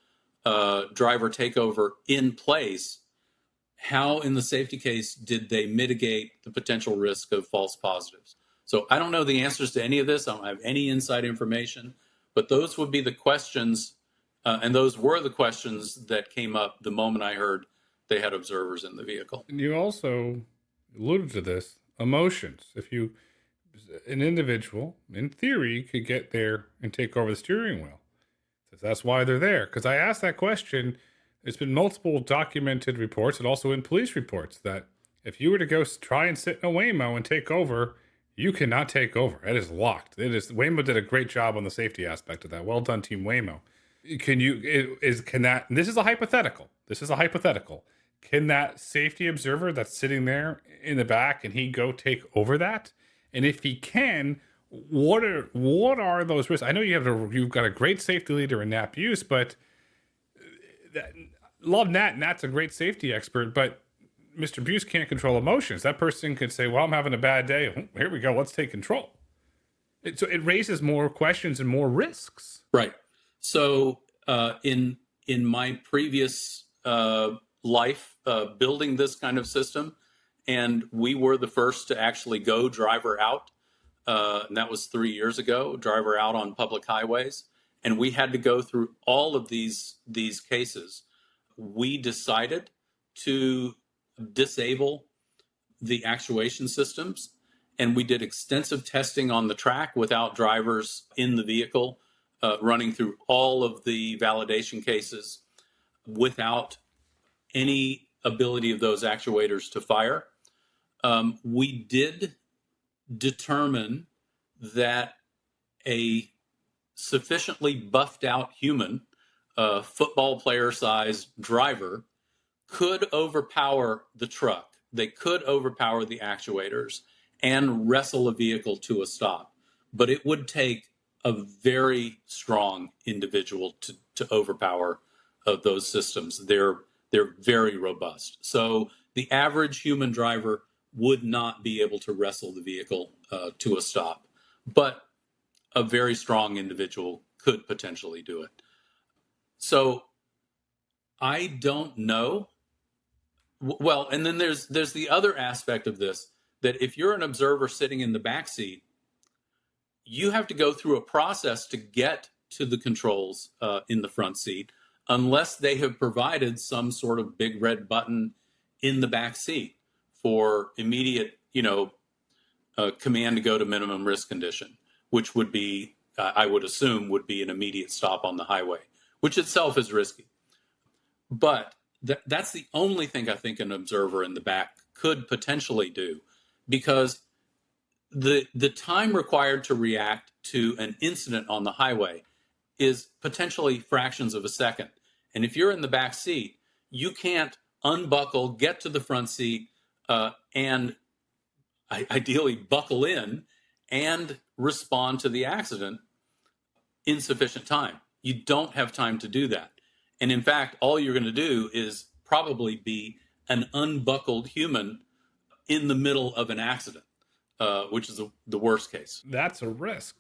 driver takeover in place, how in the safety case did they mitigate the potential risk of false positives? So I don't know the answers to any of this. I don't have any inside information, but those would be the questions, and those were the questions that came up the moment I heard they had observers in the vehicle. And you also alluded to this, emotions. An individual, in theory, could get there and take over the steering wheel. That's why they're there. Because I asked that question, there's been multiple documented reports and also in police reports that if you were to go try and sit in a Waymo and take over, you cannot take over. It is locked. Waymo did a great job on the safety aspect of that. Well done, Team Waymo. This is a hypothetical. Can that safety observer that's sitting there in the back, and he go take over that? And if he can, what are those risks? I know you've got a great safety leader in Nat Buse, but love Nat. Nat's a great safety expert, but Mr. Buse can't control emotions. That person could say, well, I'm having a bad day. Here we go. Let's take control. So it raises more questions and more risks. Right. So in my previous life building this kind of system, and we were the first to actually go driver out, and that was 3 years ago, driver out on public highways. And we had to go through all of these cases. We decided to disable the actuation systems, and we did extensive testing on the track without drivers in the vehicle, running through all of the validation cases without any ability of those actuators to fire. We did determine that a sufficiently buffed out human, football player sized driver, could overpower the truck. They could overpower the actuators and wrestle a vehicle to a stop. But it would take a very strong individual to overpower those systems. They're very robust. So the average human driver would not be able to wrestle the vehicle to a stop. But a very strong individual could potentially do it. So I don't know. Well, and then there's the other aspect of this, that if you're an observer sitting in the back seat, you have to go through a process to get to the controls in the front seat. unless they have provided some sort of big red button in the back seat for immediate, command to go to minimum risk condition, which would be, I would assume, would be an immediate stop on the highway, which itself is risky. But that's the only thing I think an observer in the back could potentially do, because the time required to react to an incident on the highway is potentially fractions of a second. And if you're in the back seat, you can't unbuckle, get to the front seat, and ideally buckle in and respond to the accident in sufficient time. You don't have time to do that. And in fact, all you're going to do is probably be an unbuckled human in the middle of an accident, which is the worst case. That's a risk.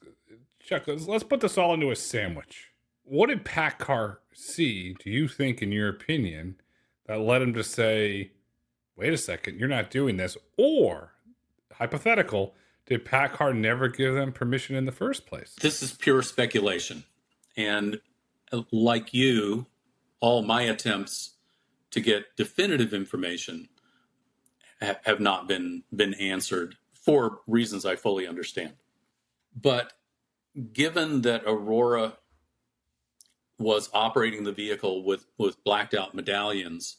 Chuck, let's put this all into a sandwich. What did PACCAR see, do you think, in your opinion, that led him to say, wait a second, you're not doing this? Or, hypothetical, did PACCAR never give them permission in the first place? This is pure speculation. And like you, all my attempts to get definitive information have not been answered for reasons I fully understand. But given that Aurora was operating the vehicle with blacked out medallions,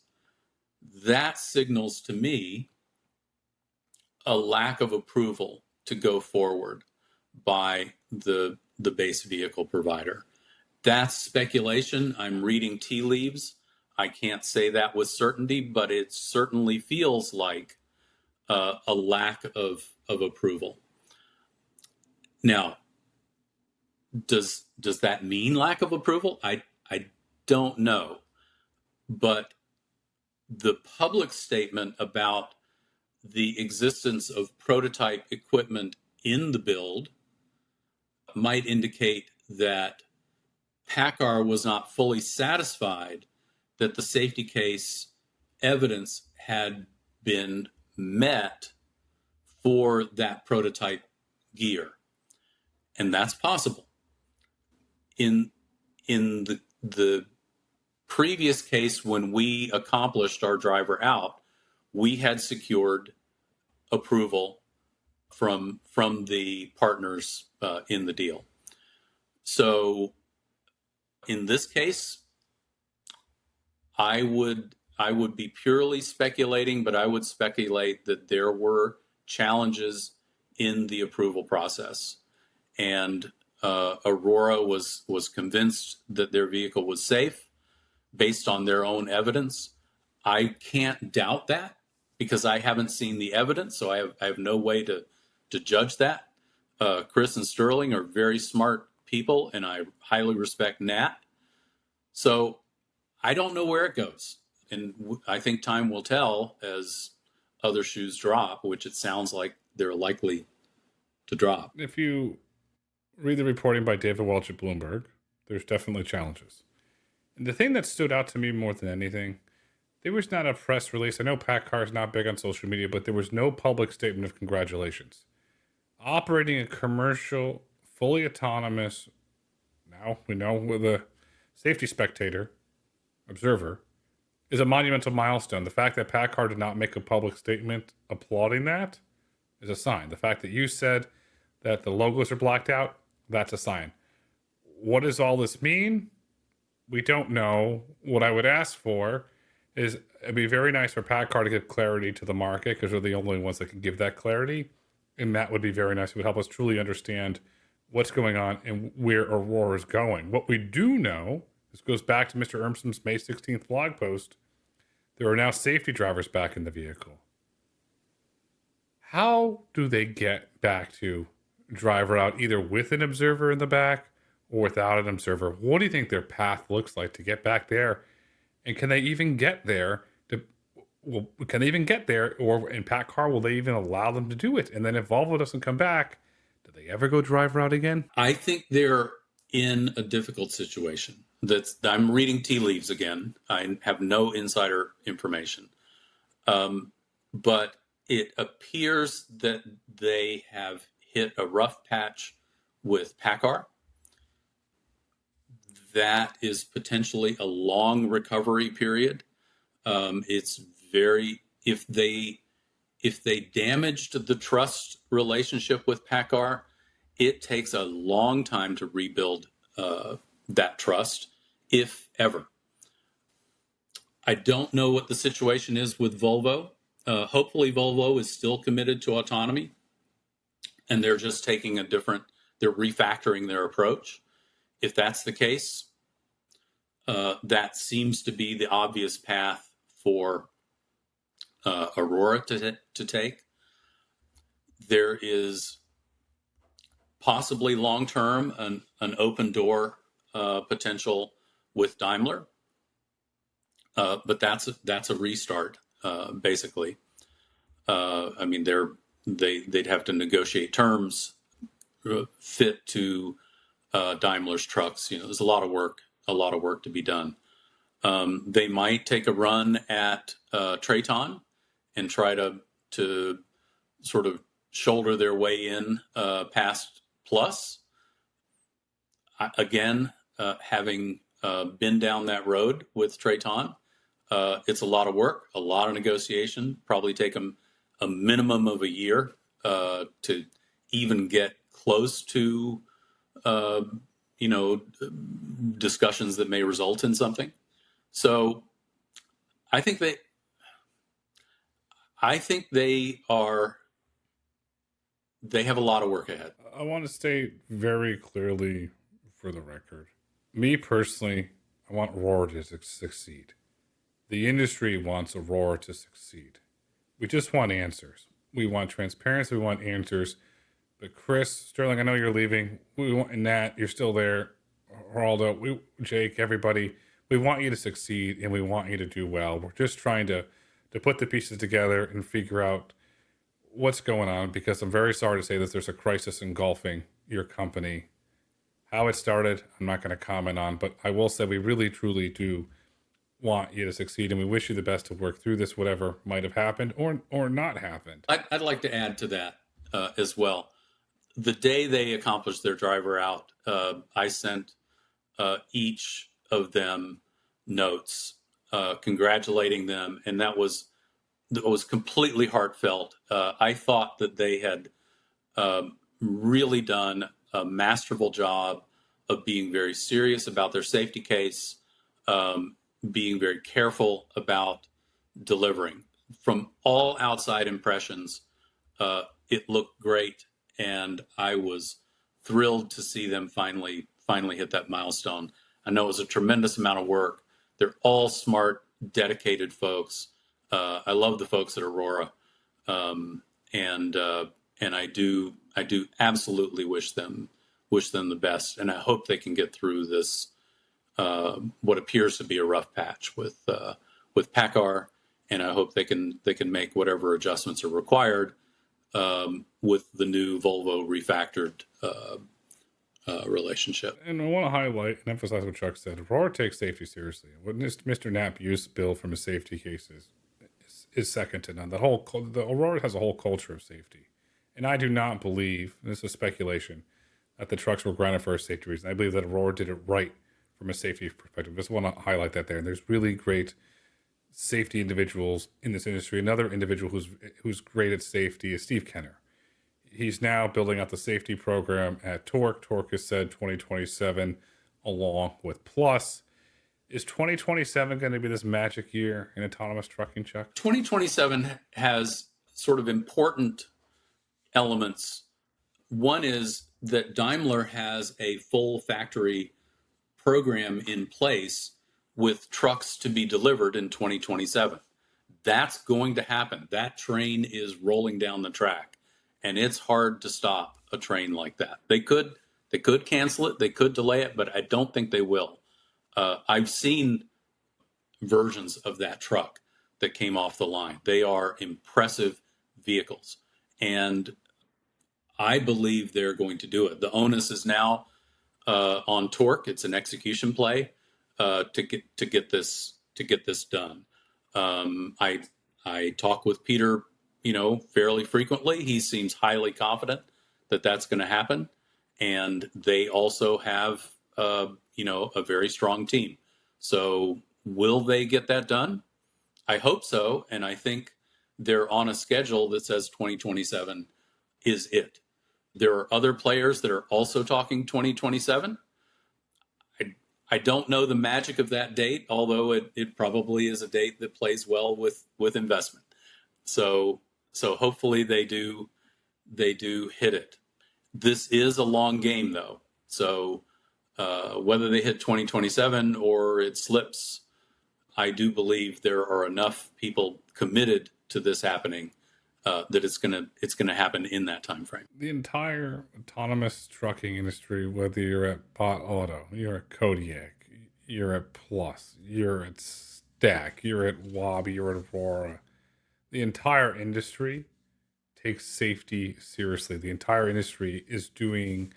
that signals to me a lack of approval to go forward by the base vehicle provider. That's speculation. I'm reading tea leaves. I can't say that with certainty, but it certainly feels like a lack of approval. Now, does that mean lack of approval? I don't know. But the public statement about the existence of prototype equipment in the build might indicate that PACCAR was not fully satisfied that the safety case evidence had been met for that prototype gear. And that's possible. In the previous case, when we accomplished our driver out, we had secured approval from the partners in the deal. So in this case, I would be purely speculating, but I would speculate that there were challenges in the approval process, and Aurora was convinced that their vehicle was safe based on their own evidence. I can't doubt that because I haven't seen the evidence, so I have no way to judge that. Chris and Sterling are very smart people, and I highly respect Nat. So I don't know where it goes. And I think time will tell as other shoes drop, which it sounds like they're likely to drop. If you read the reporting by David Welch at Bloomberg, there's definitely challenges. And the thing that stood out to me more than anything, there was not a press release. I know PACCAR is not big on social media, but there was no public statement of congratulations. Operating a commercial, fully autonomous, now we know with a safety spectator, observer, is a monumental milestone. The fact that PACCAR did not make a public statement applauding that is a sign. The fact that you said that the logos are blacked out, that's a sign. What does all this mean? We don't know. What I would ask for is it'd be very nice for PACCAR to give clarity to the market because they're the only ones that can give that clarity. And that would be very nice. It would help us truly understand what's going on and where Aurora is going. What we do know, this goes back to Mr. Urmson's May 16th blog post, there are now safety drivers back in the vehicle. How do they get back to driver out either with an observer in the back or without an observer? What do you think their path looks like to get back there? And can they even get there? Can they even get there? Or in PACCAR, will they even allow them to do it? And then if Volvo doesn't come back, do they ever go driver out again? I think they're in a difficult situation. I'm reading tea leaves again. I have no insider information. But it appears that they have hit a rough patch with PACCAR. that is potentially a long recovery period. It's very if they damaged the trust relationship with PACCAR, it takes a long time to rebuild that trust, if ever. I don't know what the situation is with Volvo. Hopefully, Volvo is still committed to autonomy, and they're just taking they're refactoring their approach. If that's the case, that seems to be the obvious path for Aurora to take. There is possibly long-term an open door potential with Daimler, but that's a restart basically. I mean, they'd have to negotiate terms fit to Daimler's trucks. You know, there's a lot of work to be done. They might take a run at Traton and try to sort of shoulder their way in past Plus. Again, having been down that road with Traton, it's a lot of work, a lot of negotiation. Probably take them a minimum of a year to even get close to discussions that may result in something. So I think they have a lot of work ahead. I want to state very clearly for the record, me personally, I want Aurora to succeed. The industry wants Aurora to succeed. We just want answers. We want transparency. We want answers. But Chris, Sterling, I know you're leaving. We want Nat, you're still there. Geraldo, Jake, everybody. We want you to succeed and we want you to do well. We're just trying to put the pieces together and figure out what's going on, because I'm very sorry to say that there's a crisis engulfing your company. How it started, I'm not going to comment on, but I will say we really, truly do want you to succeed, and we wish you the best to work through this, whatever might have happened or not happened. I'd like to add to that as well. The day they accomplished their driver out, I sent each of them notes congratulating them, and that was completely heartfelt. I thought that they had really done a masterful job of being very serious about their safety case, being very careful about delivering. From all outside impressions, it looked great, and I was thrilled to see them finally hit that milestone. I know it was a tremendous amount of work. They're all smart, dedicated folks. I love the folks at Aurora, and I do absolutely wish them the best, and I hope they can get through this what appears to be a rough patch with PACCAR, and I hope they can make whatever adjustments are required with the new Volvo refactored relationship. And I want to highlight and emphasize what Chuck said. Aurora takes safety seriously. What Mr. Knapp used Bill from his safety cases is second to none. The Aurora has a whole culture of safety, and I do not believe, and this is speculation, that the trucks were grounded for a safety reason. I believe that Aurora did it right from a safety perspective. Just want to highlight that there. And there's really great safety individuals in this industry. Another individual who's great at safety is Steve Kenner. He's now building out the safety program at Torque. Torque has said 2027 along with Plus. Is 2027 going to be this magic year in autonomous trucking, Chuck? 2027 has sort of important elements. One is that Daimler has a full factory program in place with trucks to be delivered in 2027. That's going to happen. That train is rolling down the track, and it's hard to stop a train like that. They could cancel it, they could delay it, but I don't think they will. I've seen versions of that truck that came off the line. They are impressive vehicles, and I believe they're going to do it. The onus is now on Torque. It's an execution play to get this done. I talk with Peter, fairly frequently. He seems highly confident that that's going to happen, and they also have a very strong team. So will they get that done? I hope so, and I think they're on a schedule that says 2027 is it. There are other players that are also talking 2027. I don't know the magic of that date, although it probably is a date that plays well with investment. So hopefully they do hit it. This is a long game though. So whether they hit 2027 or it slips, I do believe there are enough people committed to this happening that it's gonna happen in that time frame. The entire autonomous trucking industry, whether you're at Bot Auto, you're at Kodiak, you're at Plus, you're at Stack, you're at Wabi, you're at Aurora, the entire industry takes safety seriously. The entire industry is doing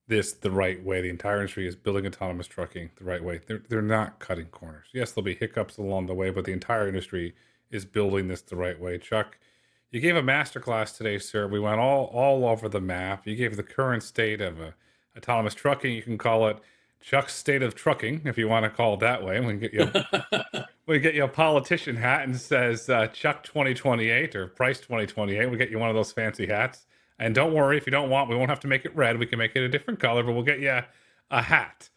this the right way. The entire industry is building autonomous trucking the right way. They're not cutting corners. Yes, there'll be hiccups along the way, but the entire industry is building this the right way. Chuck, you gave a masterclass today, sir. We went all over the map. You gave the current state of autonomous trucking. You can call it Chuck's state of trucking, if you want to call it that way. We get you a politician hat and says Chuck 2028 or Price 2028. We get you one of those fancy hats. And don't worry, if you don't want, we won't have to make it red. We can make it a different color, but we'll get you a hat.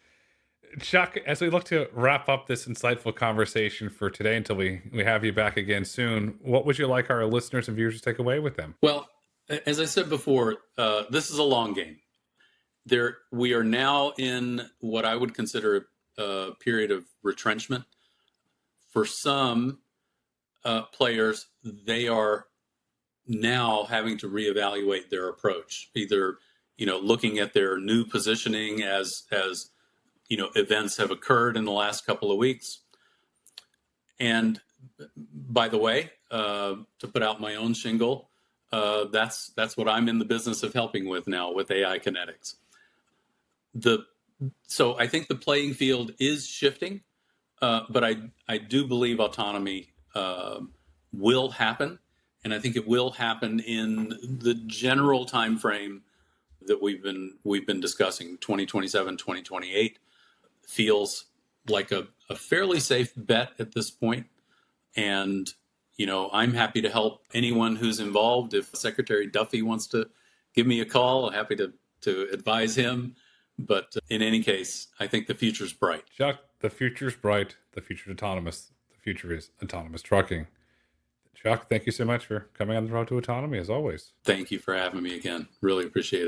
Chuck, as we look to wrap up this insightful conversation for today until we have you back again soon, what would you like our listeners and viewers to take away with them? Well, as I said before, this is a long game. We are now in what I would consider a period of retrenchment. For some players, they are now having to reevaluate their approach, either looking at their new positioning as events have occurred in the last couple of weeks. And by the way, to put out my own shingle, that's what I'm in the business of helping with now with AI Kinetics. So I think the playing field is shifting, but I do believe autonomy will happen, and I think it will happen in the general time frame that we've been discussing. 2027, 2028 feels like a fairly safe bet at this point. And I'm happy to help anyone who's involved. If Secretary Duffy wants to give me a call, I'm happy to advise him. But in any case, I think the future's bright. Chuck, the future's bright. The future's autonomous. The future is autonomous trucking. Chuck, thank you so much for coming on the road to autonomy, as always. Thank you for having me again. Really appreciate it.